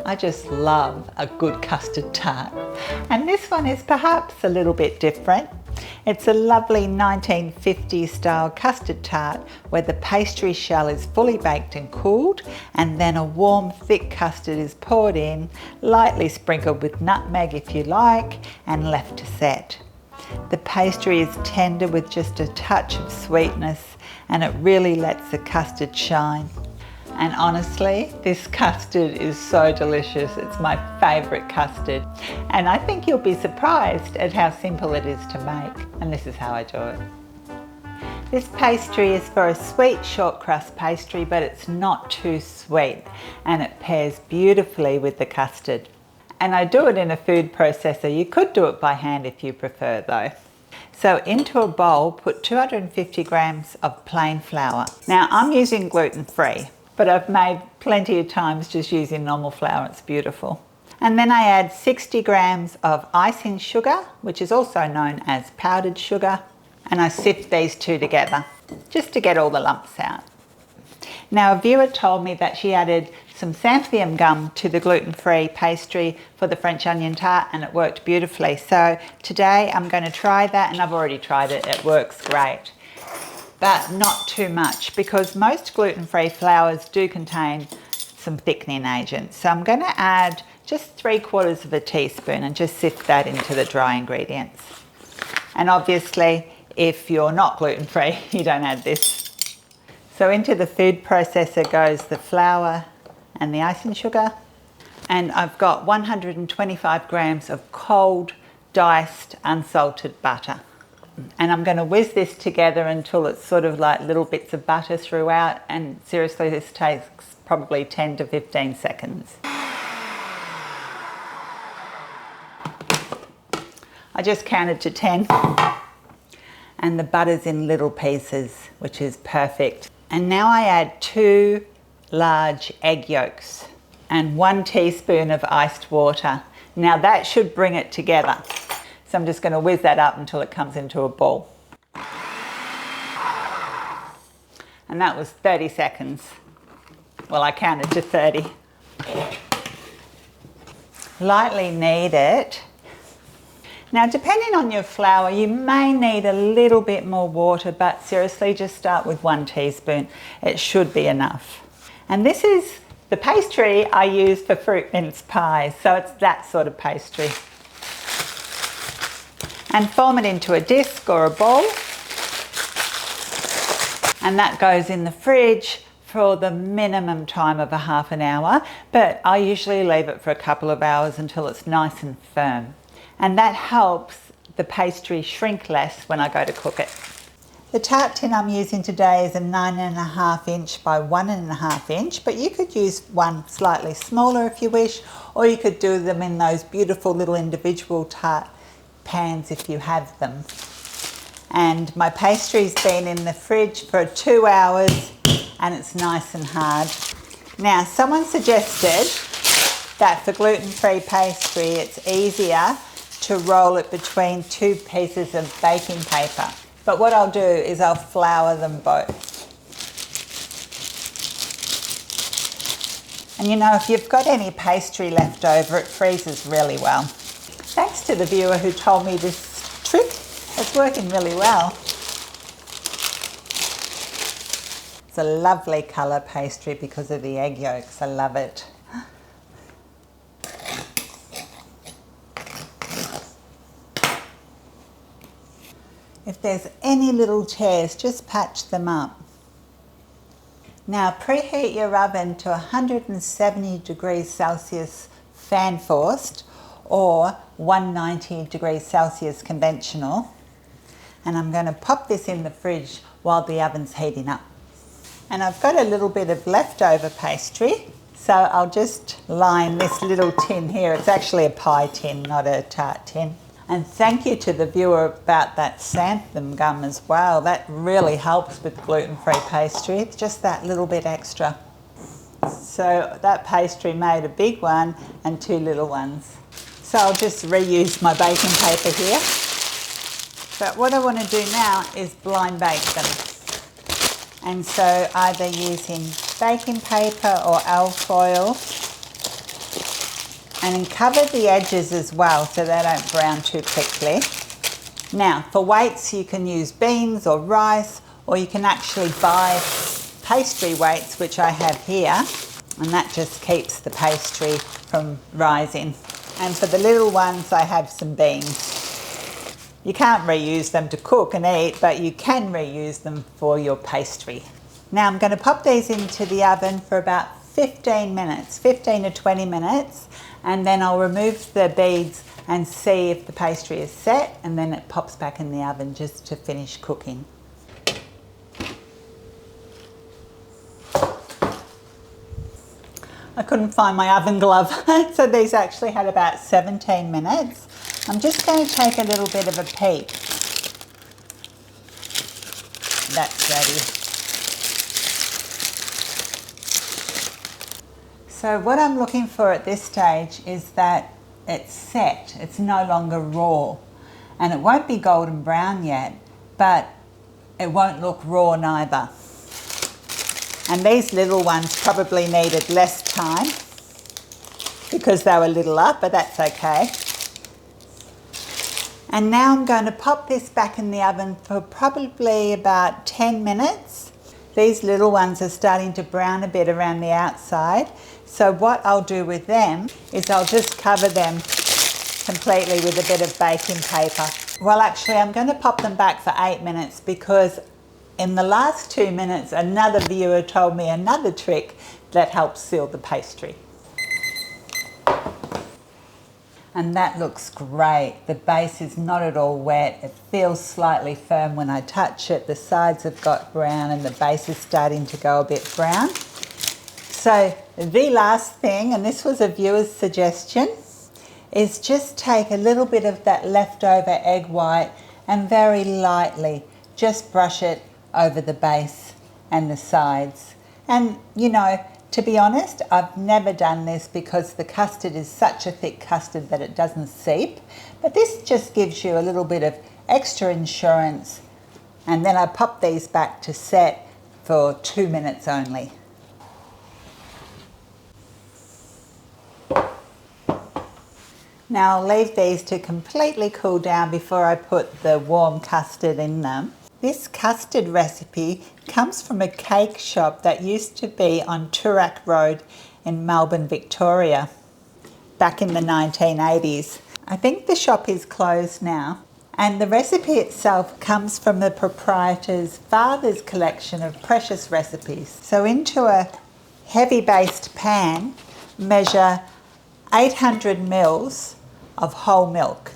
I just love a good custard tart. And this one is perhaps a little bit different. It's a lovely 1950s style custard tart where the pastry shell is fully baked and cooled, and then a warm thick custard is poured in, lightly sprinkled with nutmeg if you like, and left to set. The pastry is tender with just a touch of sweetness, and it really lets the custard shine. And honestly, this custard is so delicious. It's my favourite custard. And I think you'll be surprised at how simple it is to make. And this is how I do it. This pastry is for a sweet short crust pastry, but it's not too sweet, and it pairs beautifully with the custard. And I do it in a food processor. You could do it by hand if you prefer though. So into a bowl, put 250 grams of plain flour. Now I'm using gluten-free, but I've made plenty of times just using normal flour. It's beautiful. And then I add 60 grams of icing sugar, which is also known as powdered sugar, and I sift these two together just to get all the lumps out. Now a viewer told me that she added some xanthium gum to the gluten-free pastry for the French onion tart, and it worked beautifully. So today I'm going to try that, and I've already tried it. It works great. But not too much, because most gluten-free flours do contain some thickening agents. So I'm going to add just 3/4 of a teaspoon and just sift that into the dry ingredients. And obviously, if you're not gluten-free, you don't add this. So into the food processor goes the flour and the icing sugar. And I've got 125 grams of cold, diced, unsalted butter. And I'm going to whiz this together until it's sort of like little bits of butter throughout, and seriously, this takes probably 10 to 15 seconds. I just counted to 10, and the butter's in little pieces, which is perfect. And now I add 2 large egg yolks and 1 teaspoon of iced water. Now that should bring it together. So I'm just going to whiz that up until it comes into a ball. And that was 30 seconds. Well, I counted to 30. Lightly knead it. Now, depending on your flour, you may need a little bit more water, but seriously, just start with 1 teaspoon. It should be enough. And this is the pastry I use for fruit mince pies, so it's that sort of pastry. And form it into a disc or a ball. And that goes in the fridge for the minimum time of a half an hour, but I usually leave it for a couple of hours until it's nice and firm. And that helps the pastry shrink less when I go to cook it. The tart tin I'm using today is a 9.5 inch by 1.5 inch, but you could use one slightly smaller if you wish, or you could do them in those beautiful little individual tart pans if you have them. And my pastry's been in the fridge for 2 hours and it's nice and hard. Now, someone suggested that for gluten-free pastry it's easier to roll it between 2 pieces of baking paper. But what I'll do is I'll flour them both. And you know, if you've got any pastry left over, it freezes really well. Thanks to the viewer who told me this trick. It's working really well. It's a lovely colour pastry because of the egg yolks. I love it. If there's any little tears, just patch them up. Now preheat your oven to 170 degrees Celsius fan forced or 190 degrees Celsius conventional. And I'm going to pop this in the fridge while the oven's heating up. And I've got a little bit of leftover pastry, so I'll just line this little tin here. It's actually a pie tin, not a tart tin. And thank you to the viewer about that xanthan gum as well. That really helps with gluten-free pastry. It's just that little bit extra. So that pastry made a big one and 2 little ones. So I'll just reuse my baking paper here. But what I want to do now is blind bake them. And so either using baking paper or alfoil, And cover the edges as well so they don't brown too quickly. Now, for weights, you can use beans or rice, or you can actually buy pastry weights, which I have here, and that just keeps the pastry from rising. And for the little ones, I have some beans. You can't reuse them to cook and eat, but you can reuse them for your pastry. Now I'm going to pop these into the oven for about 15 minutes, 15 to 20 minutes, and then I'll remove the beads and see if the pastry is set, and then it pops back in the oven just to finish cooking. I couldn't find my oven glove, so these actually had about 17 minutes. I'm just going to take a little bit of a peek. That's ready. So what I'm looking for at this stage is that it's set, it's no longer raw. And it won't be golden brown yet, but it won't look raw neither. And these little ones probably needed less time because they were littler, but that's okay. And now I'm going to pop this back in the oven for probably about 10 minutes. These little ones are starting to brown a bit around the outside. So what I'll do with them is I'll just cover them completely with a bit of baking paper. Well, actually, I'm going to pop them back for 8 minutes because in the last 2 minutes, another viewer told me another trick that helps seal the pastry. And that looks great. The base is not at all wet. It feels slightly firm when I touch it. The sides have got brown and the base is starting to go a bit brown. So the last thing, and this was a viewer's suggestion, is just take a little bit of that leftover egg white and very lightly just brush it over the base and the sides. And you know, to be honest, I've never done this because the custard is such a thick custard that it doesn't seep. But this just gives you a little bit of extra insurance. And then I pop these back to set for 2 minutes only. Now I'll leave these to completely cool down before I put the warm custard in them. This custard recipe comes from a cake shop that used to be on Toorak Road in Melbourne, Victoria, back in the 1980s. I think the shop is closed now. And the recipe itself comes from the proprietor's father's collection of precious recipes. So into a heavy-based pan, measure 800 mils of whole milk.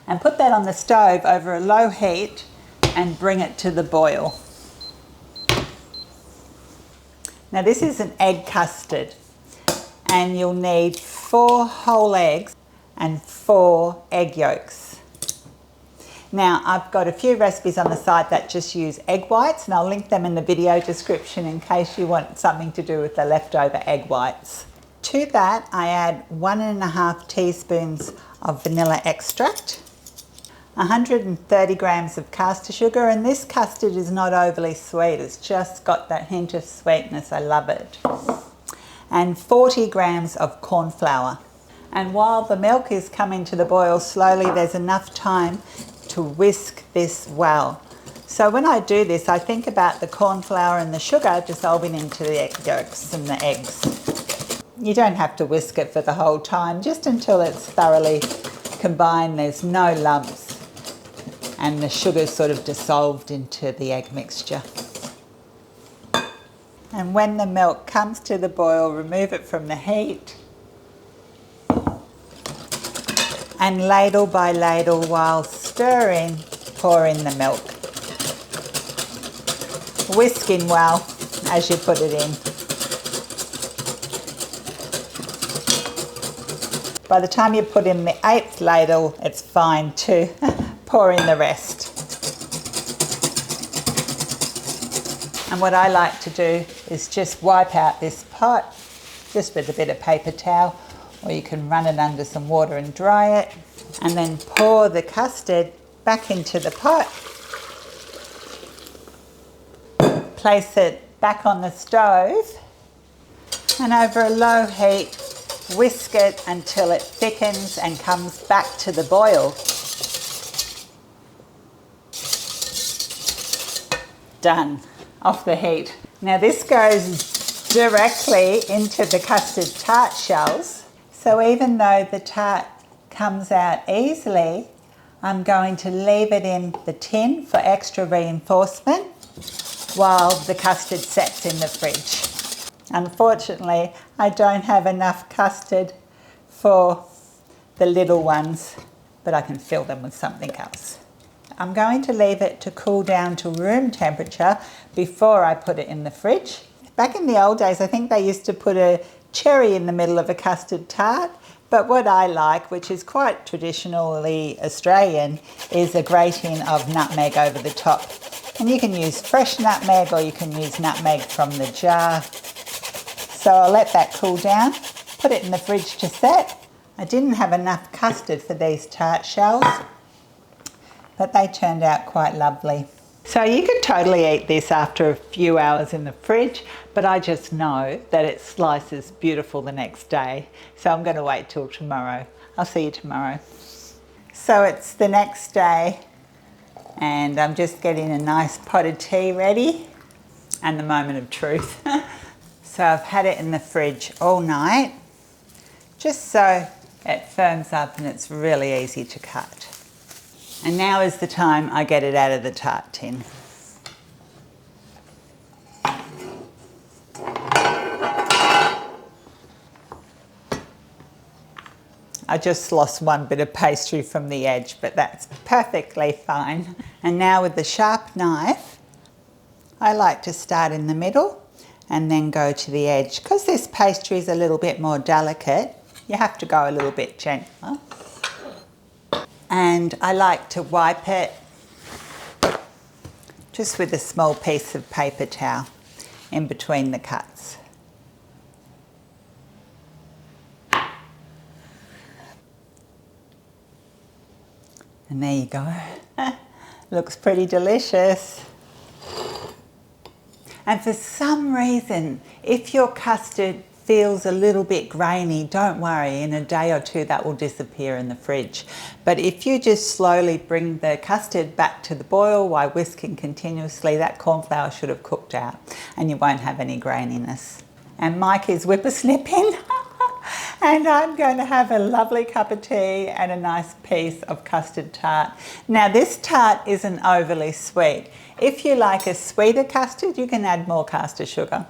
And put that on the stove over a low heat and bring it to the boil. Now this is an egg custard and you'll need 4 whole eggs and 4 egg yolks. Now I've got a few recipes on the site that just use egg whites, and I'll link them in the video description in case you want something to do with the leftover egg whites. To that I add 1.5 teaspoons of vanilla extract, 130 grams of caster sugar, and this custard is not overly sweet, it's just got that hint of sweetness, I love it, and 40 grams of corn flour. And while the milk is coming to the boil slowly, there's enough time to whisk this well. So when I do this, I think about the corn flour and the sugar dissolving into the egg yolks and the eggs. You don't have to whisk it for the whole time, just until it's thoroughly combined, there's no lumps, and the sugar's sort of dissolved into the egg mixture. And when the milk comes to the boil, remove it from the heat and ladle by ladle while stirring, pour in the milk. Whisking well as you put it in. By the time you put in the 8th ladle, it's fine to pour in the rest. And what I like to do is just wipe out this pot just with a bit of paper towel, or you can run it under some water and dry it, and then pour the custard back into the pot. Place it back on the stove, and over a low heat Whisk it until it thickens and comes back to the boil. Done. Off the heat. Now this goes directly into the custard tart shells. So even though the tart comes out easily, I'm going to leave it in the tin for extra reinforcement while the custard sets in the fridge. Unfortunately, I don't have enough custard for the little ones, but I can fill them with something else. I'm going to leave it to cool down to room temperature before I put it in the fridge. Back in the old days, I think they used to put a cherry in the middle of a custard tart, but what I like, which is quite traditionally Australian, is a grating of nutmeg over the top. And you can use fresh nutmeg or you can use nutmeg from the jar. So I'll let that cool down, put it in the fridge to set. I didn't have enough custard for these tart shells, but they turned out quite lovely. So you could totally eat this after a few hours in the fridge, but I just know that it slices beautiful the next day. So I'm going to wait till tomorrow. I'll see you tomorrow. So it's the next day and I'm just getting a nice pot of tea ready and the moment of truth. So I've had it in the fridge all night, just so it firms up and it's really easy to cut. And now is the time I get it out of the tart tin. I just lost one bit of pastry from the edge, but that's perfectly fine. And now with the sharp knife, I like to start in the middle and then go to the edge. Because this pastry is a little bit more delicate, you have to go a little bit gentler. And I like to wipe it just with a small piece of paper towel in between the cuts. And there you go. Looks pretty delicious. And for some reason, if your custard feels a little bit grainy, don't worry, in a day or two that will disappear in the fridge. But if you just slowly bring the custard back to the boil while whisking continuously, that corn flour should have cooked out and you won't have any graininess. And Mike is whippersnipping and I'm going to have a lovely cup of tea and a nice piece of custard tart. Now this tart isn't overly sweet. If you like a sweeter custard, you can add more caster sugar.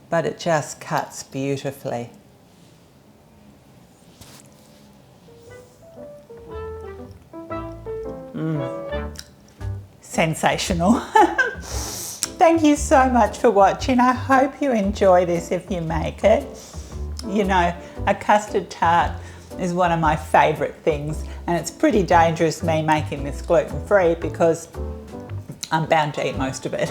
But it just cuts beautifully. Sensational. Thank you so much for watching. I hope you enjoy this if you make it. You know, a custard tart is one of my favourite things, and it's pretty dangerous me making this gluten-free because I'm bound to eat most of it.